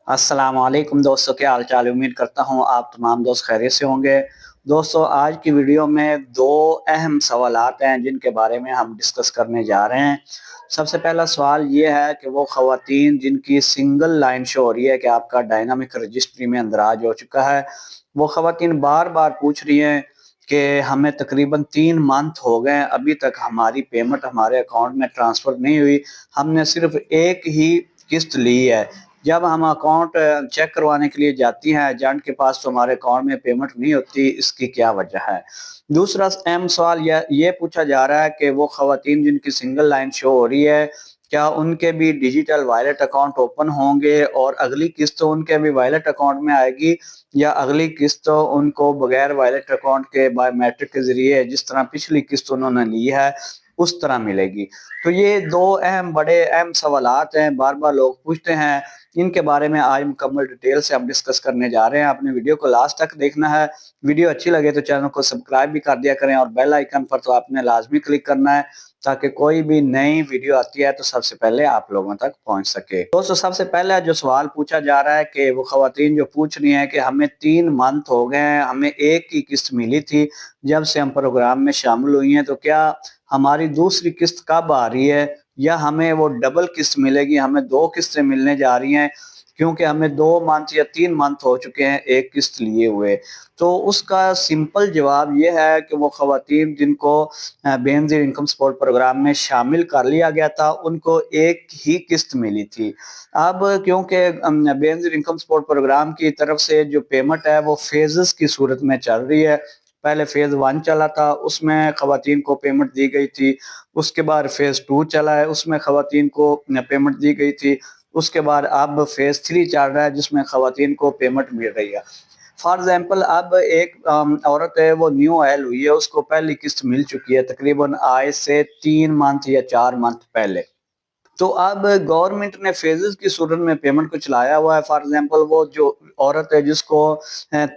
अस्सलाम वालेकुम दोस्तों, क्या हाल चाल। उम्मीद करता हूँ आप तमाम दोस्त खैरियत से होंगे। दोस्तों, आज की वीडियो में दो अहम सवालात हैं जिनके बारे में हम डिस्कस करने जा रहे हैं। सबसे पहला सवाल ये है कि वो ख़वातीन जिनकी सिंगल लाइन शो हो रही है कि आपका डायनामिक रजिस्ट्री में अंदराज हो चुका है, वो ख़वातीन बार बार पूछ रही हैं कि हमें तकरीबन 3 मंथ हो गए हैं, अभी तक हमारी पेमेंट हमारे अकाउंट में ट्रांसफ़र नहीं हुई। हमने सिर्फ एक ही किस्त ली है। जब हम अकाउंट चेक करवाने के लिए जाती हैं एजेंट के पास, तो हमारे अकाउंट में पेमेंट नहीं होती, इसकी क्या वजह है। दूसरा अहम सवाल ये पूछा जा रहा है कि वो ख़वातीन जिनकी सिंगल लाइन शो हो रही है, क्या उनके भी डिजिटल वॉलेट अकाउंट ओपन होंगे और अगली किस्त उनके भी वॉलेट अकाउंट में आएगी, या अगली किस्त उनको बगैर वॉलेट अकाउंट के बायोमेट्रिक के जरिए जिस तरह पिछली किस्त उन्होंने ली है उस तरह मिलेगी। तो ये दो बड़े अहम सवालात हैं, बार बार लोग पूछते हैं। इनके बारे में आज मुकम्मल डिटेल से हम डिस्कस करने जा रहे हैं। आपने वीडियो को लास्ट तक देखना है। वीडियो अच्छी लगे तो चैनल को सब्सक्राइब भी कर दिया करें, और बेल आइकन पर तो आपने लाजमी क्लिक करना है ताकि कोई भी नई वीडियो आती है तो सबसे पहले आप लोगों तक पहुंच सके। दोस्तों, सबसे पहला जो सवाल पूछा जा रहा है कि वो खवातीन जो पूछ रही हैं कि हमें 3 मंथ हो गए हैं, हमें एक ही किस्त मिली थी जब से हम प्रोग्राम में शामिल हुई हैं, तो क्या हमारी दूसरी किस्त कब आ रही है, या हमें वो डबल किस्त मिलेगी, हमें 2 किस्तें मिलने जा रही हैं क्योंकि हमें 2 मंथ या 3 मंथ हो चुके हैं एक किस्त लिए हुए। तो उसका सिंपल जवाब ये है कि वो खवातीन जिनको बेनज़ीर इनकम सपोर्ट प्रोग्राम में शामिल कर लिया गया था, उनको एक ही किस्त मिली थी। अब क्योंकि बेनज़ीर इनकम सपोर्ट प्रोग्राम की तरफ से जो पेमेंट है वो फेजेस की सूरत में चल रही है। पहले फेज 1 चला था, उसमें खवातीन को पेमेंट दी गई थी। उसके बाद फेज 2 चला है, उसमें खवातीन को पेमेंट दी गई थी। उसके बाद अब फेज 3 चल रहा है जिसमें खवातीन को पेमेंट मिल रही है। फॉर एग्जाम्पल, अब एक औरत है, वो न्यू अहल हुई है, उसको पहली किस्त मिल चुकी है तकरीबन आज से 3 मंथ या 4 मंथ पहले। तो अब गवर्नमेंट ने फेजेस की सूरत में पेमेंट को चलाया हुआ है। फॉर एग्जांपल, वो जो औरत है जिसको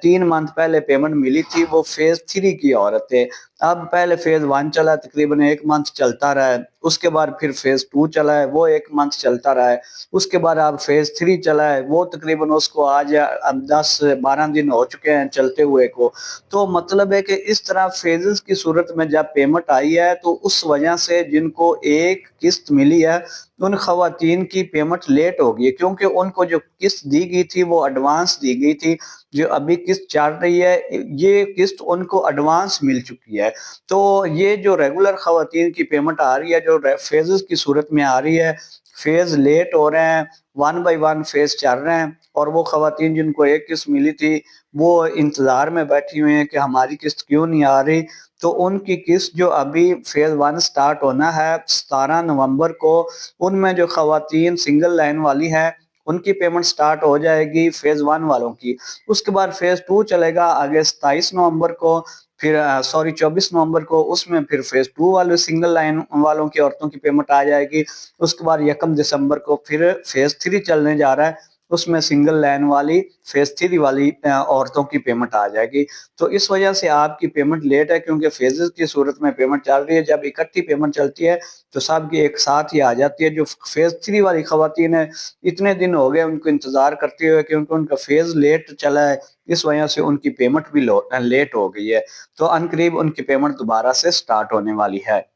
3 मंथ पहले पेमेंट मिली थी, वो फेज 3 की औरत है। अब पहले फेज 1 चला, तकरीबन 1 मंथ चलता रहा है। उसके बाद फिर फेज 2 चला है, वो 1 मंथ चलता रहा है। उसके बाद अब फेज 3 चला है, वो तकरीबन उसको आज अब 10-12 दिन हो चुके हैं चलते हुए को। तो मतलब है कि इस तरह फेजेस की सूरत में जब पेमेंट आई है, तो उस वजह से जिनको एक किस्त मिली है उन खवातीन की पेमेंट लेट हो गई, क्योंकि उनको जो किस्त दी गई थी वो एडवांस दी गई थी। जो अभी किस्त चल रही है, ये किस्त उनको एडवांस मिल चुकी है। तो ये जो रेगुलर खवातीन की पेमेंट आ रही है, जो फेजेस की सूरत में आ रही है, फेज लेट हो रहे हैं, 1 बाय 1 फेज चल रहे हैं, और वो खवातीन जिनको एक किस्त मिली थी वो इंतजार में बैठी हुई हैं कि हमारी किस्त क्यों नहीं आ रही। तो उनकी किस्त जो अभी फेज 1 स्टार्ट होना है 17 नवंबर को, उनमें जो खवातीन सिंगल लाइन वाली हैं उनकी पेमेंट स्टार्ट हो जाएगी फेज 1 वालों की। उसके बाद फेज 2 चलेगा आगे 27 नवंबर को, फिर 24 नवंबर को, उसमें फिर फेज 2 वाले सिंगल लाइन वालों की औरतों की पेमेंट आ जाएगी। उसके बाद 1 दिसंबर को फिर फेज 3 चलने जा रहा है, उसमें सिंगल लाइन वाली फेज 3 वाली औरतों की पेमेंट आ जाएगी। तो इस वजह से आपकी पेमेंट लेट है, क्योंकि फेजेस की सूरत में पेमेंट चल रही है। जब इकट्ठी पेमेंट चलती है तो सबकी एक साथ ही आ जाती है। जो फेज 3 वाली खवातीन है, इतने दिन हो गए उनको इंतजार करते हुए, क्योंकि उनका फेज लेट चला है, इस वजह से उनकी पेमेंट भी लेट हो गई है। तो अनकरीब उनकी पेमेंट दोबारा से स्टार्ट होने वाली है।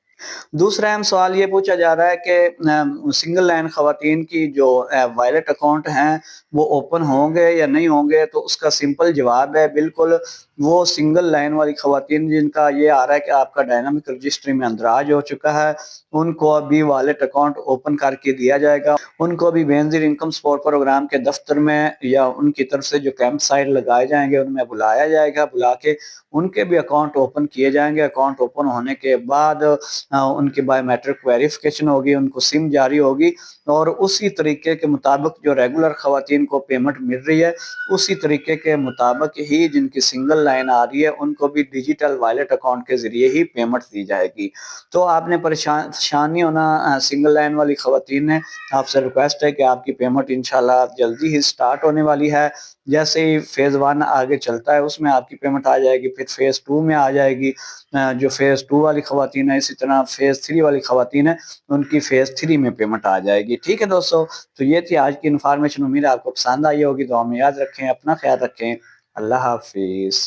दूसरा अहम सवाल ये पूछा जा रहा है कि सिंगल लाइन खवातीन की जो वायलेट अकाउंट हैं वो ओपन होंगे या नहीं होंगे। तो उसका सिंपल जवाब है, बिल्कुल वो सिंगल लाइन वाली खवातीन जिनका ये आ रहा है कि आपका डायनामिक रजिस्ट्री में अंदराज हो चुका है, उनको अभी वॉलेट अकाउंट ओपन करके दिया जाएगा। उनको अभी बेनज़ीर इनकम सपोर्ट प्रोग्राम के दफ्तर में या उनकी तरफ से जो कैंप साइट लगाए जाएंगे उनमें बुलाया जाएगा, बुला के उनके भी अकाउंट ओपन किए जाएंगे। अकाउंट ओपन होने के बाद उनकी बायोमेट्रिक वेरिफिकेशन होगी, उनको सिम जारी होगी, और उसी तरीके के मुताबिक जो रेगुलर खवातीन को पेमेंट मिल रही है उसी तरीके के मुताबिक ही जिनकी सिंगल लाइन आ रही है उनको भी डिजिटल वॉलेट अकाउंट के जरिए ही पेमेंट दी जाएगी। तो आपने परेशान नहीं होना। सिंगल लाइन वाली खवातीन है, आपसे रिक्वेस्ट है कि आपकी पेमेंट इंशाल्लाह जल्दी ही स्टार्ट होने वाली है। जैसे ही फेज 1 आगे चलता है उसमें आपकी पेमेंट आ जाएगी, फिर फेज 2 में आ जाएगी। जो फेज 2 वाली खवातीन है, इसी तरह फेज 3 वाली खवातीन है, उनकी फेज 3 में पेमेंट आ जाएगी। گی. ٹھیک ہے دوستو, تو یہ تھی آج کی انفارمیشن. امید ہے آپ کو پسند آئی ہوگی. دعا میں یاد رکھیں, اپنا خیال رکھیں. اللہ حافظ.